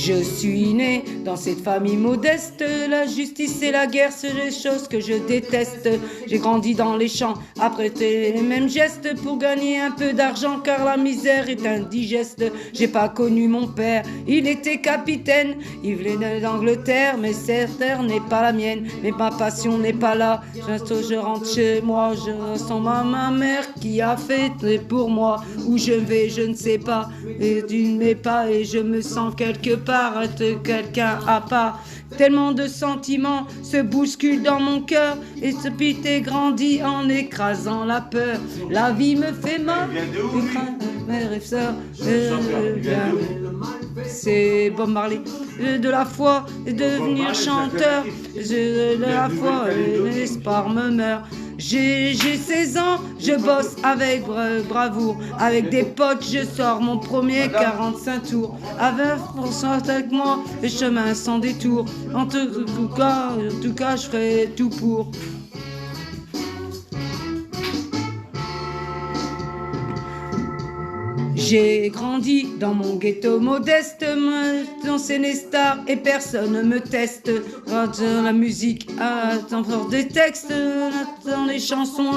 Je suis né dans cette famille modeste. La justice et la guerre, c'est les choses que je déteste. J'ai grandi dans les champs, à prêter les mêmes gestes pour gagner un peu d'argent, car la misère est indigeste. J'ai pas connu mon père, il était capitaine. Il venait d'Angleterre, mais cette terre n'est pas la mienne. Mais ma passion n'est pas là. Je rentre chez moi, je ressens ma mère qui a fait pour moi. Où je vais, je ne sais pas. Et tu ne m'es pas, et je me sens quelque part être quelqu'un à part. Tellement de sentiments se bousculent dans mon cœur, et ce pité grandit en écrasant la peur. La vie me fait mal, mes rêves sœurs, c'est Bob Marley. De la foi et devenir chanteur, de la foi et l'espoir me meurt. J'ai 16 ans, je bosse avec bravoure. Avec des potes, je sors mon premier 45 tours. À 20% avec moi, le chemin sans détour. En tout cas, je ferai tout pour. J'ai grandi dans mon ghetto modeste, dans ces stars et personne ne me teste. Dans la musique, attends des textes, dans les chansons,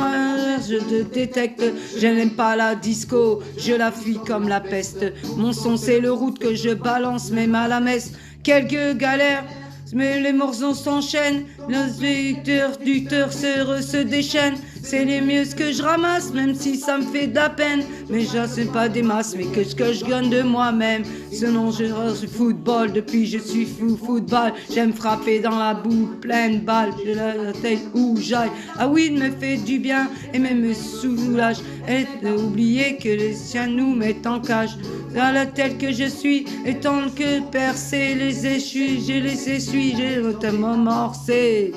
je te détecte. Je n'aime pas la disco, je la fuis comme la peste. Mon son c'est le route que je balance même à la messe. Quelques galères, mais les morceaux s'enchaînent. L'inspecteur du terceur se déchaîne. C'est les mieux ce que je ramasse, même si ça me fait de la peine. Mais je sais pas des masses, mais que ce que je gagne de moi-même. Sinon je suis football, depuis je suis football. J'aime frapper dans la boue, pleine balle de la tête où j'aille. Ah oui, il me fait du bien et même me soulage. Et d'oublier que les siens nous mettent en cage. À la telle que je suis, étant que percer les échus, je les essuie, j'ai notamment morcé.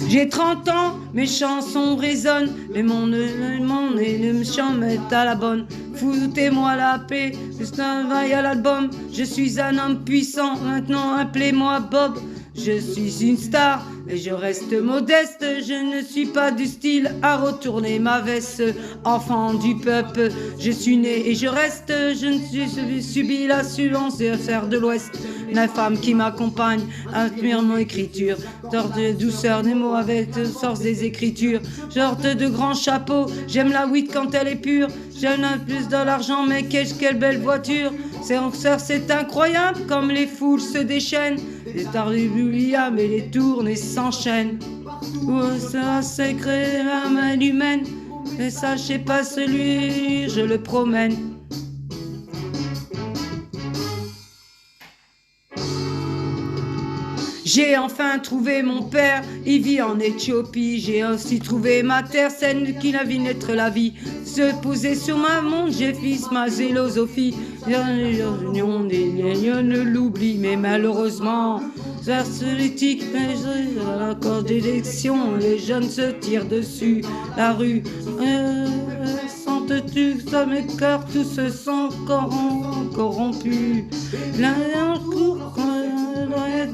J'ai 30 ans, mes chansons résonnent, mais mon monde et le chant mettent à la bonne. Foutez-moi la paix, c'est un vaille à l'album. Je suis un homme puissant, maintenant appelez-moi Bob. Je suis une star et je reste modeste. Je ne suis pas du style à retourner ma veste. Enfant du peuple, je suis né et je reste. Je ne suis subi la suivance des affaires de l'Ouest. La femme qui m'accompagne admire mon écriture. Sorte de douceur des mots avec force des écritures. Sorte de grand chapeau, j'aime la weed quand elle est pure. J'aime plus de l'argent, mais quelle belle voiture. C'est incroyable comme les foules se déchaînent. Les stars du William et les tournées s'enchaînent. Oh, ça c'est créé la main humaine. Mais ça, je sais pas celui, je le promène. J'ai enfin trouvé mon père, il vit en Éthiopie. J'ai aussi trouvé ma terre, celle qui n'a vu naître la vie. Se poser sur ma montre, j'ai fils ma philosophie. L'union des liens ne l'oublie, mais malheureusement, vers politique, à l'accord d'élection, les jeunes se tirent dessus. La rue, sens-tu que ça m'écarte, tous se sont corrompus. L'un en cours,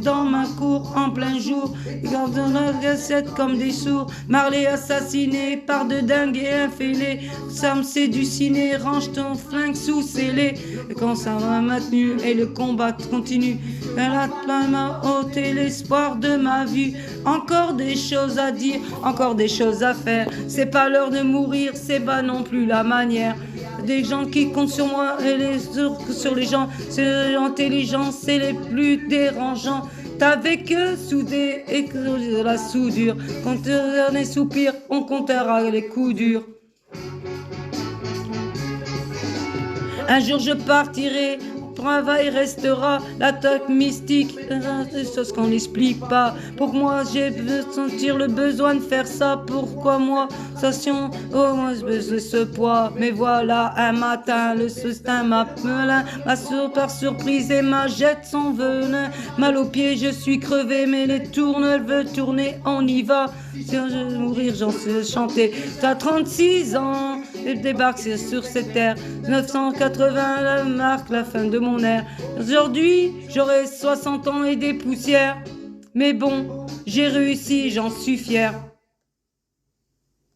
dans ma cour en plein jour, ils gardent la cassette comme des sourds. Marley assassiné par de dingues et infêlés. Sam c'est du ciné, range ton flingue sous scellé. Et quand ça m'a maintenu et le combat continue, elle m'a ôté l'espoir de ma vie. Encore des choses à dire, encore des choses à faire. C'est pas l'heure de mourir, c'est pas non plus la manière. Des gens qui comptent sur moi et sur les gens, c'est l'intelligence, c'est les plus dérangeants. T'avais que soudé et que de la soudure. Quand on est soupir, on comptera les coups durs. Un jour je partirai, travail restera, l'attaque mystique, des choses qu'on n'explique pas. Pour moi, j'ai sentir le besoin de faire ça. Pourquoi moi, station, oh moi je ce poids. Mais voilà, un matin, le destin m'appela, par surprise et ma jette son venin. Mal aux pieds, je suis crevé, mais les tournes, elle veut tourner, on y va. Si je veux mourir, j'en sais chanter. T'as 36 ans, et débarque sur cette terre. 980, la marque la fin de mon ère. Aujourd'hui, j'aurai 60 ans et des poussières. Mais bon, j'ai réussi, j'en suis fier.